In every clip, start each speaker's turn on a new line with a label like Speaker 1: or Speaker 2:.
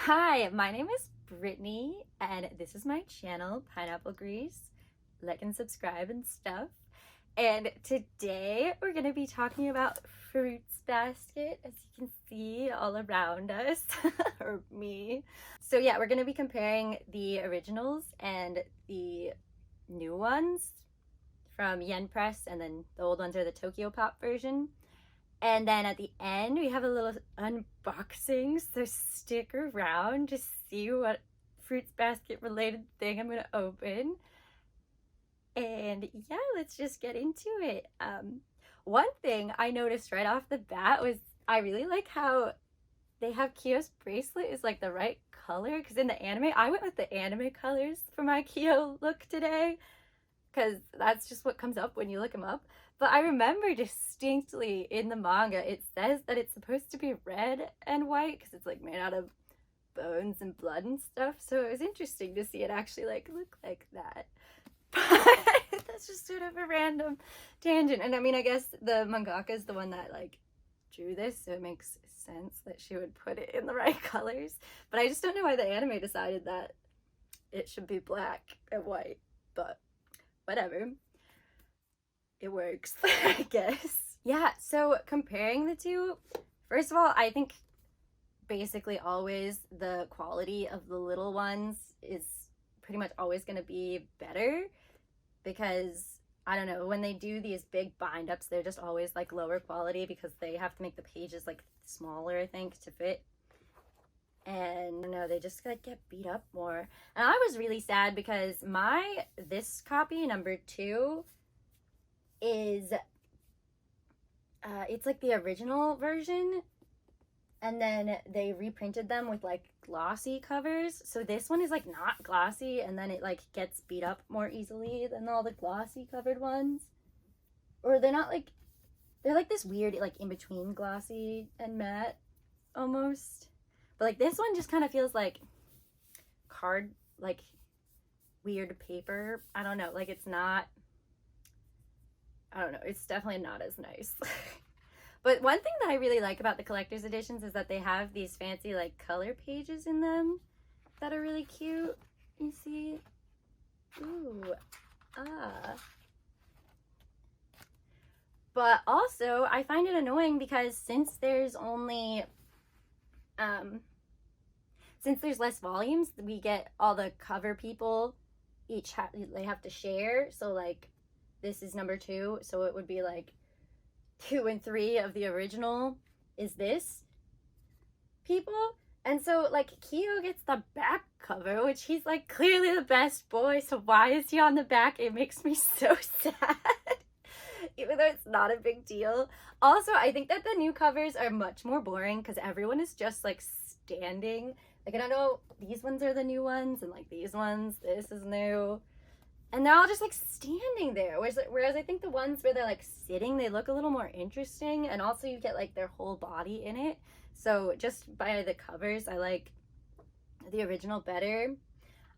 Speaker 1: Hi, my name is Brittany, and this is my channel, Pineapple Grease. Like and subscribe and stuff. And today we're going to be talking about Fruits Basket, as you can see all around us, or me. So yeah, we're going to be comparing the originals and the new ones from Yen Press, and then the old ones are the Tokyopop version. And then at the end, we have a little unboxing, so stick around to see what Fruits Basket related thing I'm gonna open. And yeah, let's just get into it. One thing I noticed right off the bat was I really like how they have Kyo's bracelet is like the right color, because in the anime, I went with the anime colors for my Kyo look today, because that's just what comes up when you look them up. But I remember distinctly in the manga, it says that it's supposed to be red and white because it's like made out of bones and blood and stuff. So it was interesting to see it actually like look like that. But that's just sort of a random tangent. And I mean, I guess the mangaka is the one that like drew this, so it makes sense that she would put it in the right colors. But I just don't know why the anime decided that it should be black and white. But whatever. It works, I guess. Yeah, so comparing the two, first of all, I think basically always the quality of the little ones is pretty much always going to be better, because I don't know, when they do these big bind ups, they're just always like lower quality because they have to make the pages like smaller, I think, to fit. And no, they just like get beat up more. And I was really sad because this copy number 2 is it's like the original version, and then they reprinted them with like glossy covers. So this one is like not glossy, and then it like gets beat up more easily than all the glossy covered ones. Or they're not like, they're like this weird like in between glossy and matte almost. But like this one just kind of feels like card, like weird paper. I don't know, like it's not, I don't know, it's definitely not as nice. But one thing that I really like about the collector's editions is that they have these fancy like color pages in them that are really cute. You see? Ooh, ah. But also, I find it annoying because since there's only, since there's less volumes, we get all the cover people they have to share. So like, this is number 2, so it would be like 2 and 3 of the original is this people. And so like Kyo gets the back cover, which he's like clearly the best boy, so why is he on the back? It makes me so sad. Even though it's not a big deal. Also, I think that the new covers are much more boring because everyone is just like standing. Like, I don't know, these ones are the new ones, and like these ones, this is new. And they're all just like standing there. Whereas I think the ones where they're like sitting, they look a little more interesting. And also you get like their whole body in it. So just by the covers, I like the original better.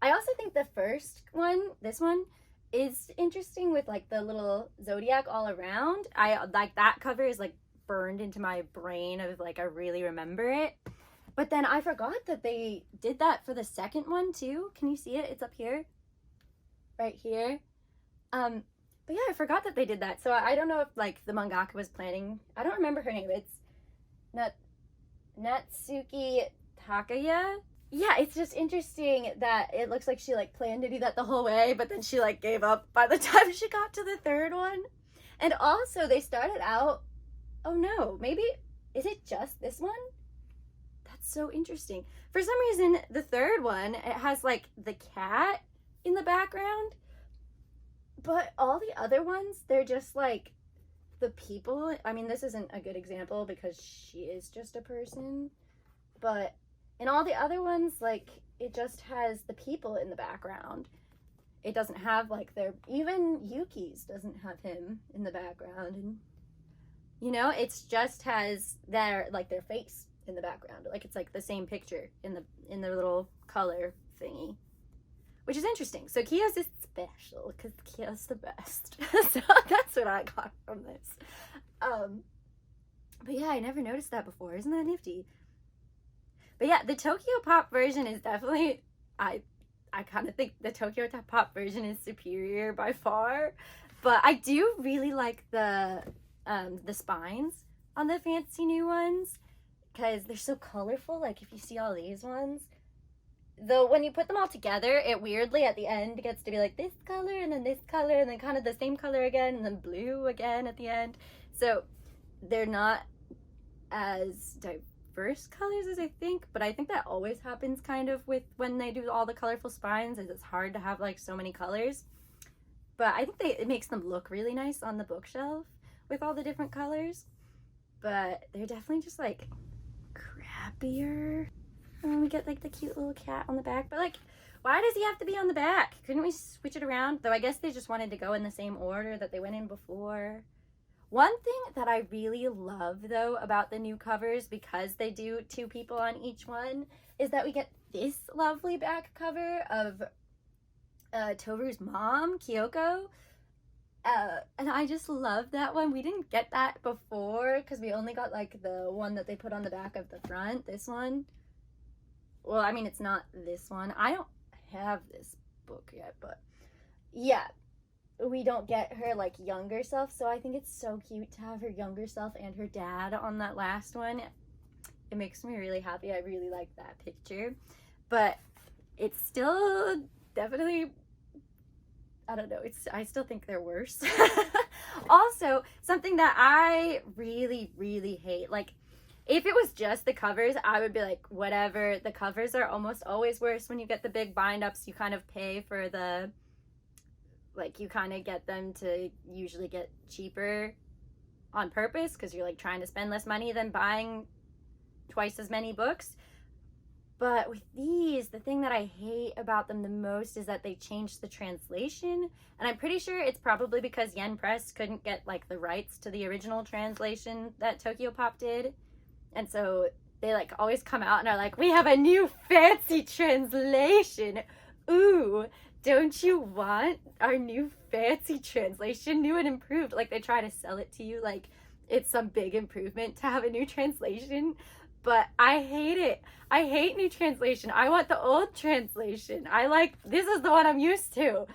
Speaker 1: I also think the first one, this one, is interesting with like the little zodiac all around. I like that cover is like burned into my brain of like, I really remember it. But then I forgot that they did that for the second one too. Can you see it? It's up here. Right here. But yeah, I forgot that they did that. So I don't know if like the mangaka was planning, I don't remember her name. It's Natsuki Takaya. Yeah, it's just interesting that it looks like she like planned to do that the whole way, but then she like gave up by the time she got to the third one. And also they started out, oh no, maybe, is it just this one? That's so interesting. For some reason, the third one, it has like the cat in the background, but all the other ones, they're just like the people. I mean, this isn't a good example because she is just a person, but in all the other ones, like, it just has the people in the background. It doesn't have like even Yuki's doesn't have him in the background, and you know, it's just has their face in the background. Like, it's like the same picture in the little color thingy, which is interesting. So Kyo's is special because Kyo's the best. So that's what I got from this. But yeah, I never noticed that before. Isn't that nifty? But But yeah, the Tokyopop version is definitely, I kind of think the Tokyopop version is superior by far. But I do really like the spines on the fancy new ones, because they're so colorful. Like, if you see all these ones, though, when you put them all together, it weirdly at the end gets to be like this color and then this color and then kind of the same color again and then blue again at the end. So they're not as diverse colors as I think, but I think that always happens kind of with when they do all the colorful spines, is it's hard to have like so many colors. But I think it makes them look really nice on the bookshelf with all the different colors. But they're definitely just like crappier. And we get like the cute little cat on the back. But like, why does he have to be on the back? Couldn't we switch it around? Though I guess they just wanted to go in the same order that they went in before. One thing that I really love though about the new covers, because they do 2 people on each one, is that we get this lovely back cover of Toru's mom, Kyoko. And I just love that one. We didn't get that before because we only got like the one that they put on the back of the front, this one. Well, I mean, it's not this one. I don't have this book yet, but yeah, we don't get her like younger self. So I think it's so cute to have her younger self and her dad on that last one. It makes me really happy. I really like that picture, but it's still definitely, I don't know, I still think they're worse. Also, something that I really, really hate, like, if it was just the covers, I would be like, whatever. The covers are almost always worse when you get the big bind-ups. You kind of pay for the, like, you kind of get them to usually get cheaper on purpose because you're, like, trying to spend less money than buying twice as many books. But with these, the thing that I hate about them the most is that they changed the translation. And I'm pretty sure it's probably because Yen Press couldn't get, like, the rights to the original translation that Tokyopop did. And so they like always come out and are like, we have a new fancy translation. Ooh, don't you want our new fancy translation? New and improved. Like, they try to sell it to you like it's some big improvement to have a new translation. But I hate it. I hate new translation. I want the old translation. This is the one I'm used to.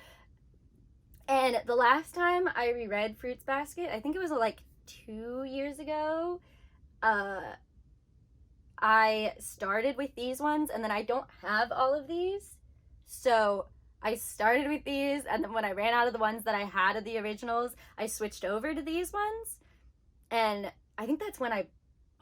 Speaker 1: And the last time I reread Fruits Basket, I think it was like 2 years ago, I started with these ones, and then I don't have all of these. So I started with these, and then when I ran out of the ones that I had of the originals, I switched over to these ones. And I think that's when I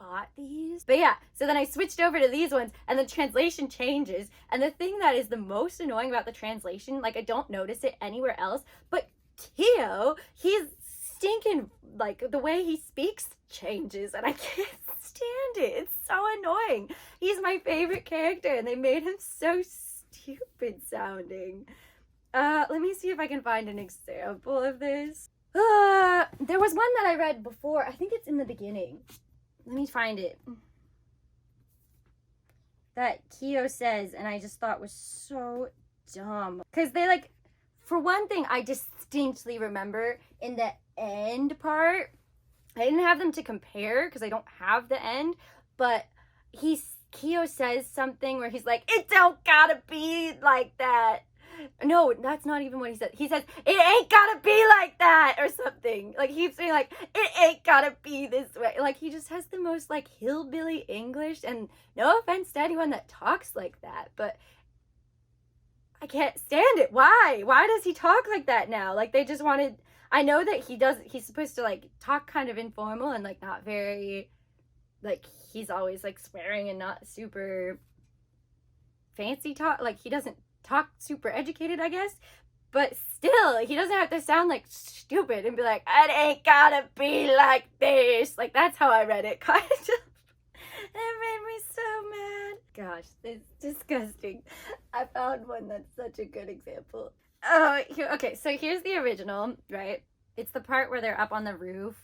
Speaker 1: bought these. But yeah, so then I switched over to these ones, and the translation changes. And the thing that is the most annoying about the translation, like, I don't notice it anywhere else, but Kyo, he's stinking, like, the way he speaks changes, and I can't stand it. It's so annoying. He's my favorite character, and they made him so stupid sounding. Let me see if I can find an example of this. There was one that I read before. I think it's in the beginning. Let me find it. That Kyo says, and I just thought was so dumb. Because they, like, for one thing, I distinctly remember in the end part, I didn't have them to compare because I don't have the end, but Kyo says something where he's like, it don't gotta be like that. No, that's not even what he said. He says, it ain't gotta be like that, or something. Like, he's saying, like, it ain't gotta be this way. Like, he just has the most, like, hillbilly English, and no offense to anyone that talks like that, but I can't stand it. Why? Why does he talk like that now? Like, they just wanted, I know that he's supposed to, like, talk kind of informal and, like, not very, like, he's always, like, swearing and not super fancy talk. Like, he doesn't talk super educated, I guess, but still, he doesn't have to sound like stupid and be like, it ain't gotta be like this. Like, that's how I read it, kind of. It made me so mad. Gosh, it's disgusting. I found one that's such a good example. Oh, okay, so here's the original, right? It's the part where they're up on the roof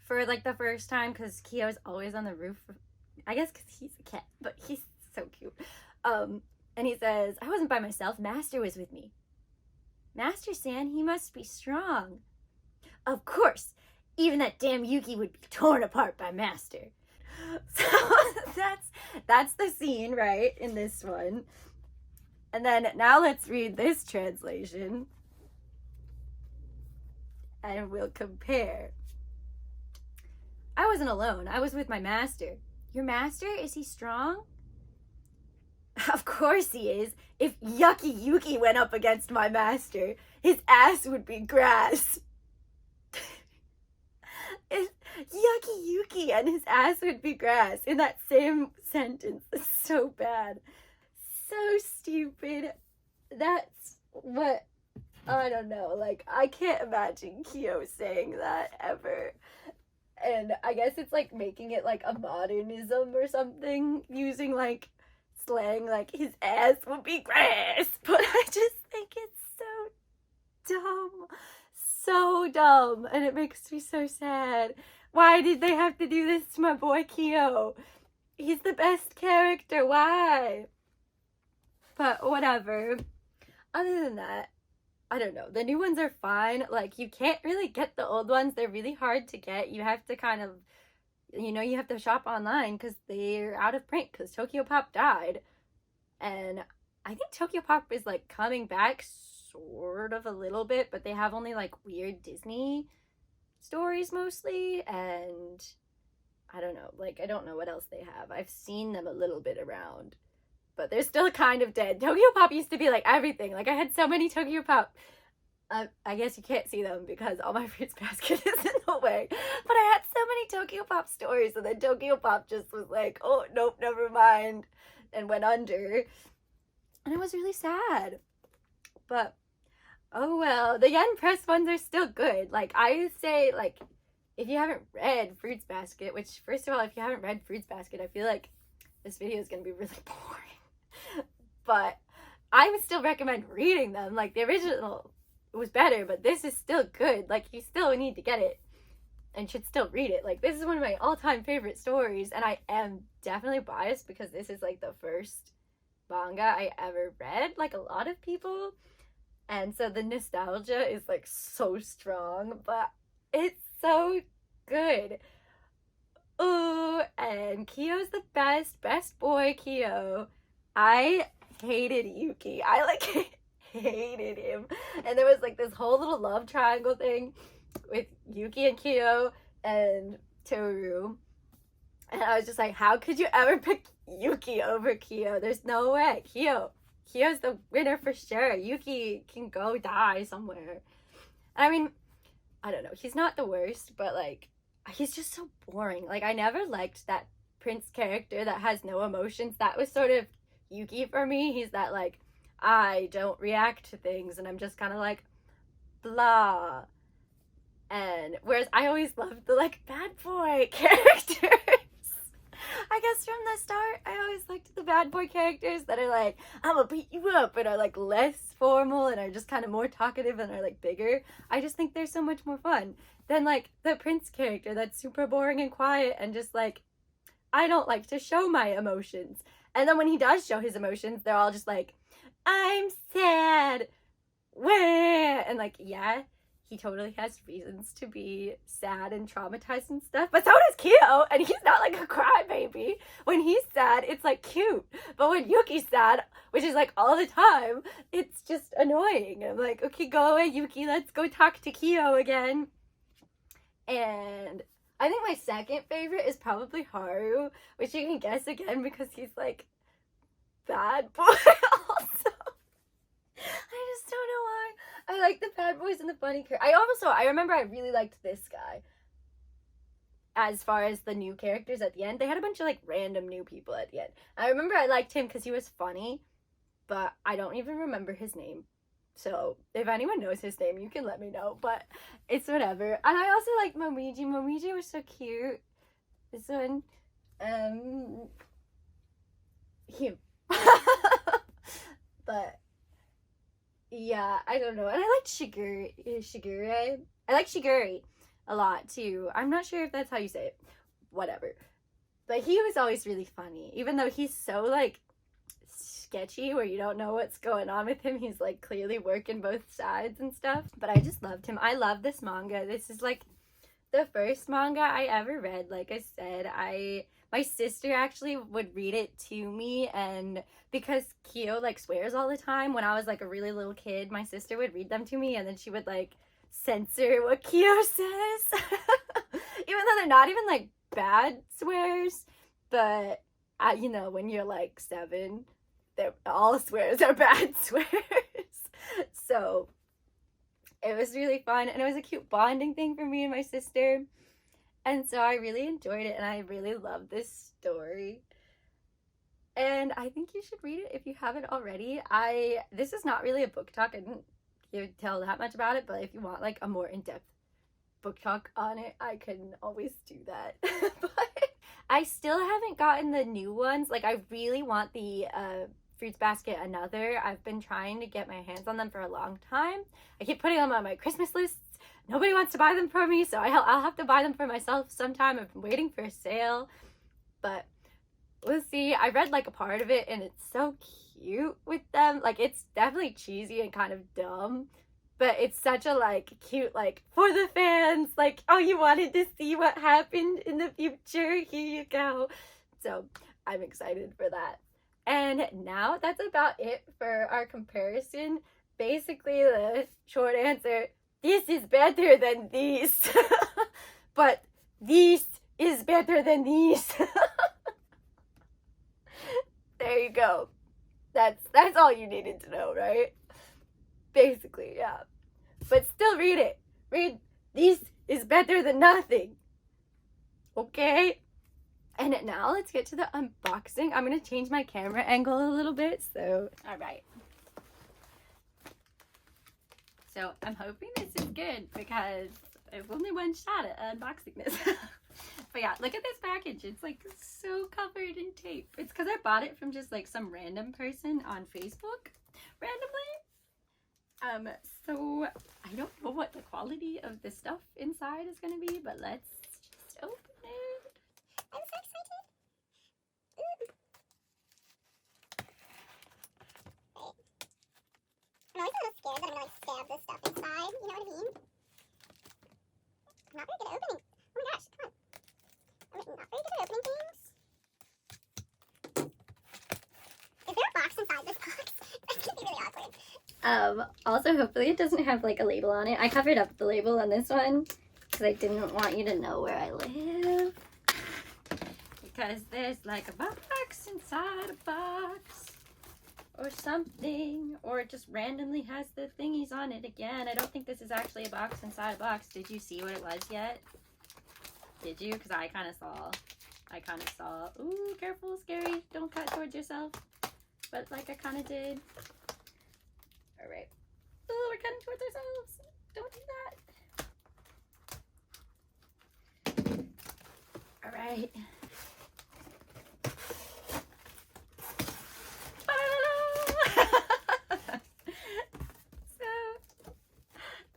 Speaker 1: for, like, the first time, because Kyo's always on the roof. I guess because he's a cat, but he's so cute. And he says, I wasn't by myself. Master was with me. Master-san, he must be strong. Of course. Even that damn Yuki would be torn apart by Master. So that's the scene, right, in this one. And then now let's read this translation. And we'll compare. I wasn't alone. I was with my master. Your master? Is he strong? Of course he is. If Yucky Yuki went up against my master, his ass would be grass. If Yucky Yuki and his ass would be grass in that same sentence. It's so bad. So stupid. That's what, I don't know, like, I can't imagine Kyo saying that ever. And I guess it's like making it like a modernism or something, using like slang like his ass would be grass. But I just think it's so dumb. So dumb. And it makes me so sad. Why did they have to do this to my boy Kyo? He's the best character. Why? But whatever. Other than that, I don't know. The new ones are fine. Like, you can't really get the old ones. They're really hard to get. You have to kind of, you know, you have to shop online because they're out of print because Tokyopop died. And I think Tokyopop is, like, coming back sort of a little bit, but they have only, like, weird Disney stories mostly. And I don't know. Like, I don't know what else they have. I've seen them a little bit around. But they're still kind of dead. Tokyopop used to be like everything. Like, I had so many Tokyopop. I guess you can't see them because all my fruits basket is in the way. But I had so many Tokyopop stories, and then Tokyopop just was like, oh, nope, never mind, and went under. And it was really sad. But, oh well. The Yen Press ones are still good. Like, I say, like, if you haven't read Fruits Basket, which, first of all, if you haven't read Fruits Basket, I feel like this video is going to be really boring. But I would still recommend reading them. Like, the original was better, but this is still good. Like, you still need to get it and should still read it. Like, this is one of my all-time favorite stories, and I am definitely biased because this is, like, the first manga I ever read, like a lot of people. And so the nostalgia is, like, so strong, but it's so good. Ooh, and Kyo's the best boy Kyo. I hated Yuki. I, like, hated him. And there was, like, this whole little love triangle thing with Yuki and Kyo and Toru. And I was just like, how could you ever pick Yuki over Kyo? There's no way. Kyo's the winner for sure. Yuki can go die somewhere. I mean, I don't know. He's not the worst, but, like, he's just so boring. Like, I never liked that Prince character that has no emotions. That was sort of Yuki for me. He's that, like, I don't react to things and I'm just kind of like blah. And whereas I always loved the, like, bad boy characters. I guess from the start I always liked the bad boy characters that are like, I'm gonna beat you up, and are, like, less formal and are just kind of more talkative and are, like, bigger. I just think they're so much more fun than, like, the Prince character that's super boring and quiet and just, like, I don't like to show my emotions. And then when he does show his emotions, they're all just like, I'm sad. Wah! And, like, yeah, he totally has reasons to be sad and traumatized and stuff. But so does Kyo, and he's not, like, a crybaby. When he's sad, it's, like, cute. But when Yuki's sad, which is, like, all the time, it's just annoying. I'm like, okay, go away, Yuki. Let's go talk to Kyo again. And I think my second favorite is probably Haru, which you can guess again because he's, like, bad boy also. I just don't know why. I like the bad boys and the funny characters. I remember I really liked this guy. As far as the new characters at the end, they had a bunch of, like, random new people at the end. I remember I liked him because he was funny, but I don't even remember his name. So, if anyone knows his name, you can let me know, but it's whatever. And I also like Momiji. Momiji was so cute. This one, him. But, yeah, I don't know. And I liked Shigure. I like Shiguri a lot, too. I'm not sure if that's how you say it. Whatever. But he was always really funny, even though he's so, like, sketchy where you don't know what's going on with him. He's, like, clearly working both sides and stuff. But I just loved him. I love this manga. This is, like, the first manga I ever read. Like I said, my sister actually would read it to me, and because Kyo like swears all the time, when I was like a really little kid, my sister would read them to me, and then she would like censor what Kyo says. Even though they're not even like bad swears, but you know, when you're like 7, all swears are bad swears. So it was really fun, and it was a cute bonding thing for me and my sister. And so I really enjoyed it, and I really love this story. And I think you should read it if you haven't already. This is not really a book talk. I didn't tell that much about it, but if you want like a more in-depth book talk on it, I can always do that. But I still haven't gotten the new ones. Like, I really want the Fruits Basket Another. I've been trying to get my hands on them for a long time. I keep putting them on my Christmas lists. Nobody wants to buy them for me, so I'll have to buy them for myself sometime. I've been waiting for a sale, but we'll see. I read like a part of it, and it's so cute with them. Like, it's definitely cheesy and kind of dumb, but it's such a like cute, like, for the fans, like, oh, you wanted to see what happened in the future, here you go. So I'm excited for that. And now that's about it for our comparison. Basically, the short answer, this is better than these. But this is better than these. There you go. That's all you needed to know, right? Basically, yeah. But still read it. Read, this is better than nothing. Okay? And now let's get to the unboxing. I'm going to change my camera angle a little bit, so, alright. So, I'm hoping this is good because I've only one shot at unboxing this. But yeah, look at this package. It's like so covered in tape. It's because I bought it from just like some random person on Facebook randomly. So I don't know what the quality of the stuff inside is going to be, but let's just open it. I'm so excited.
Speaker 2: I'm always a little scared that I'm gonna like stab this stuff inside, you know what I mean? I'm not very good at opening. Oh my gosh, come on. I'm not very good at opening things. Is there a box inside this box? That's gonna be really awkward.
Speaker 1: Also, hopefully it doesn't have like a label on it. I covered up the label on this one because I didn't want you to know where I live. Because there's like a box inside a box or something, or it just randomly has the thingies on it again. I don't think this is actually a box inside a box. Did you see what it was yet? Did you? Because I kind of saw. Ooh, careful, scary. Don't cut towards yourself. But like I kind of did. All right. Oh, we're cutting towards ourselves. Don't do that. All right. So,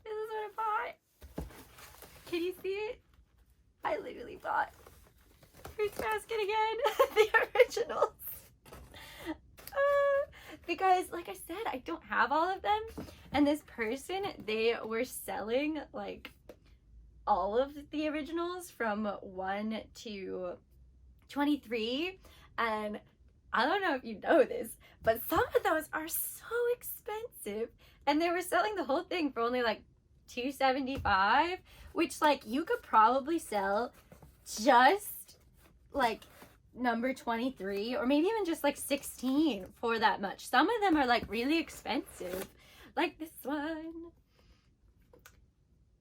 Speaker 1: this is what I bought. Can you see it? I literally bought Fruits Basket again. The originals. Because, like I said, I don't have all of them. And this person, they were selling, like, all of the originals from 1 to 23. And I don't know if you know this, but some of those are so expensive. And they were selling the whole thing for only, like, $2.75. Which, like, you could probably sell just, like, number 23 or maybe even just like 16 for that much. Some of them are like really expensive, like this one.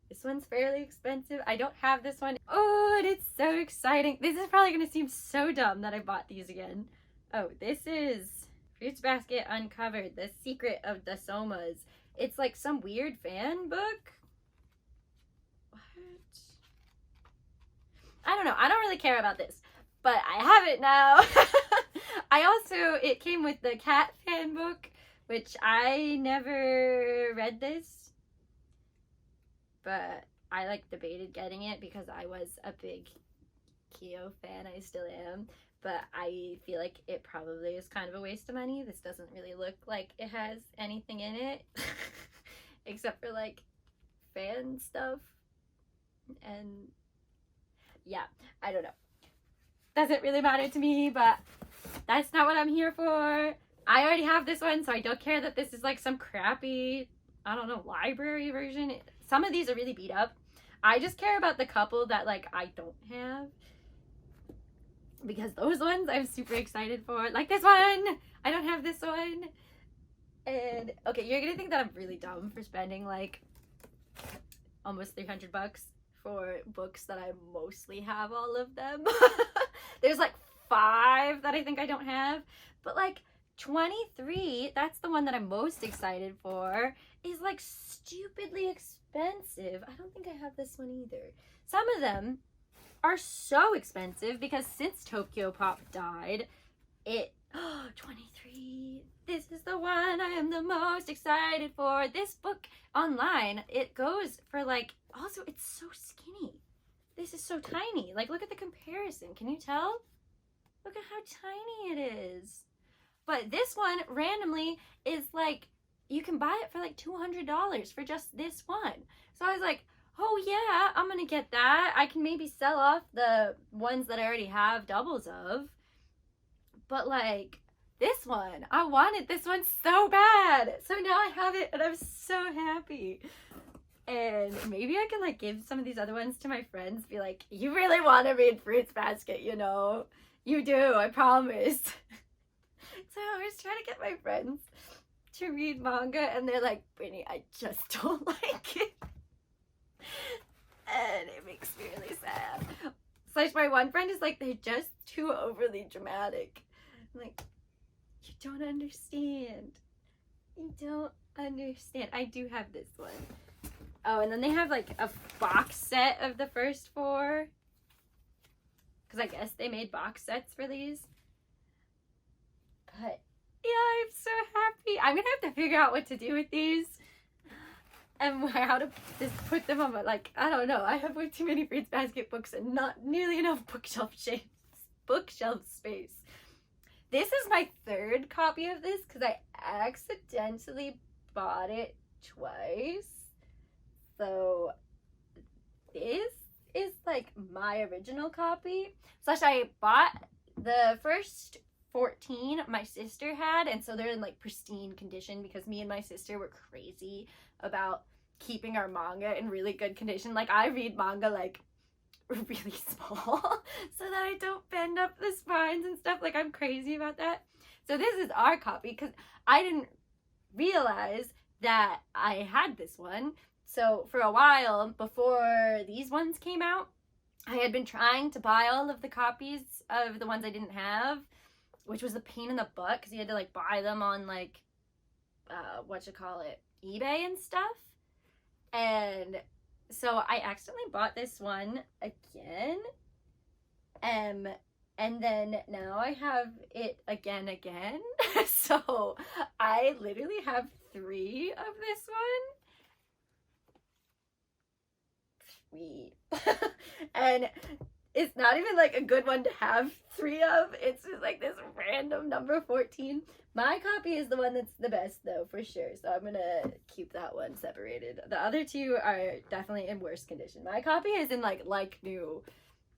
Speaker 1: This one's fairly expensive. I don't have this one. Oh, and it's so exciting. This is probably gonna seem so dumb that I bought these again. Oh, this is Fruits Basket Uncovered, The Secret of the Somas. It's like some weird fan book. What? I don't know. I don't really care about this, but I have it now. It came with the cat fan book, which I never read this, but I like debated getting it because I was a big Kyo fan. I still am, but I feel like it probably is kind of a waste of money. This doesn't really look like it has anything in it except for like fan stuff, and yeah, I don't know. doesn't really matter to me, but that's not what I'm here for. I already have this one, so I don't care that this is like some crappy, I don't know, library version. Some of these are really beat up. I just care about the couple that like I don't have, because those ones I'm super excited for. Like this one, I don't have this one. And okay, you're gonna think that I'm really dumb for spending like almost $300 for books that I mostly have all of them. There's like 5 that I think I don't have, but like 23, that's the one that I'm most excited for, is like stupidly expensive. I don't think I have this one either. Some of them are so expensive because since Tokyopop died, 23, this is the one I am the most excited for. This book online, it goes for like, also it's so skinny. This is so tiny. Like, look at the comparison. Can you tell? Look at how tiny it is. But this one randomly is like, you can buy it for like $200 for just this one. So I was like, oh yeah, I'm gonna get that. I can maybe sell off the ones that I already have doubles of. But like, this one, I wanted this one so bad. So now I have it and I'm so happy. And maybe I can like give some of these other ones to my friends. Be like, you really want to read Fruits Basket, you know? You do, I promise. So I was trying to get my friends to read manga and they're like, Brittany, I just don't like it. And it makes me really sad. Slash my one friend is like, they're just too overly dramatic. I'm like, you don't understand. You don't understand. I do have this one. Oh, and then they have like a box set of the first 4. Because I guess they made box sets for these. But yeah, I'm so happy. I'm going to have to figure out what to do with these. And how to just put them on my, like, I don't know. I have way too many Fruits Basket books and not nearly enough bookshelf space. This is my 3rd copy of this because I accidentally bought it twice. So this is like my original copy. Slash I bought the first 14 my sister had, and so they're in like pristine condition because me and my sister were crazy about keeping our manga in really good condition. Like, I read manga like really small so that I don't bend up the spines and stuff. Like, I'm crazy about that. So this is our copy because I didn't realize that I had this one. So for a while before these ones came out, I had been trying to buy all of the copies of the ones I didn't have, which was a pain in the butt because you had to like buy them on like eBay and stuff. And so I accidentally bought this one again, and then now I have it again. So I literally have 3 of this one. 3. And it's not even like a good one to have 3 of. It's just like this random number 14. My copy is the one that's the best though, for sure. So I'm gonna keep that one separated. The other 2 are definitely in worse condition. My copy is in like new,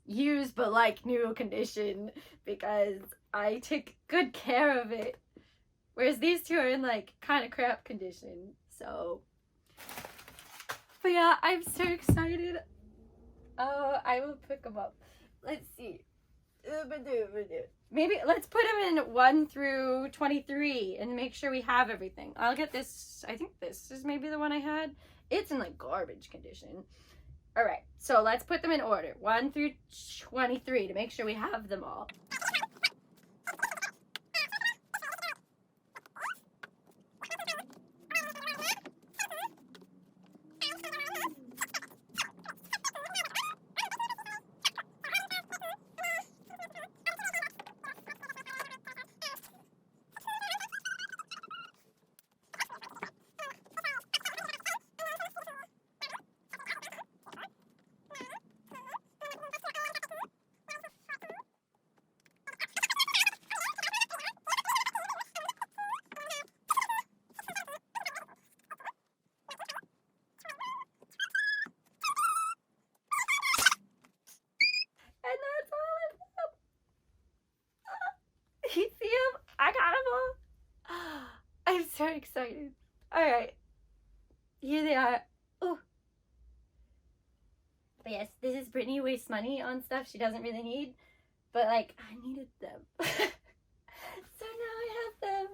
Speaker 1: used but like new condition because I took good care of it. Whereas these 2 are in like kind of crap condition. So, but yeah, I'm so excited. Oh, I will pick them up. Let's see. Maybe let's put them in 1 through 23 and make sure we have everything. I'll get this. I think this is maybe the one I had. It's in like garbage condition. All right, so let's put them in order. 1 through 23 to make sure we have them all. I'm so excited. Alright. Here they are. Oh. But yes, this is Brittany wastes money on stuff she doesn't really need. But like, I needed them. So now I have them.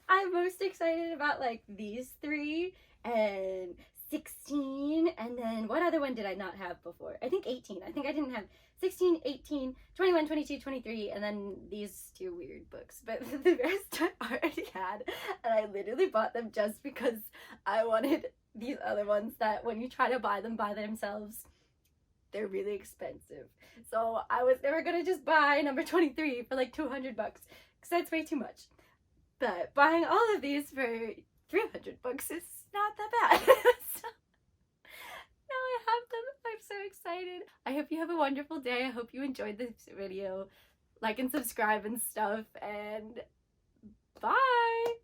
Speaker 1: I'm most excited about like these 3 and 16, and then what other one did I not have before? I think 18. I think I didn't have 16, 18, 21, 22, 23, and then these 2 weird books. But the rest I already had, and I literally bought them just because I wanted these other ones that when you try to buy them by themselves, they're really expensive. So I was never gonna just buy number 23 for like 200 bucks, because that's way too much. But buying all of these for 300 bucks is not that bad. So now I have them. I'm so excited. I hope you have a wonderful day. I hope you enjoyed this video. Like and subscribe and stuff, and bye!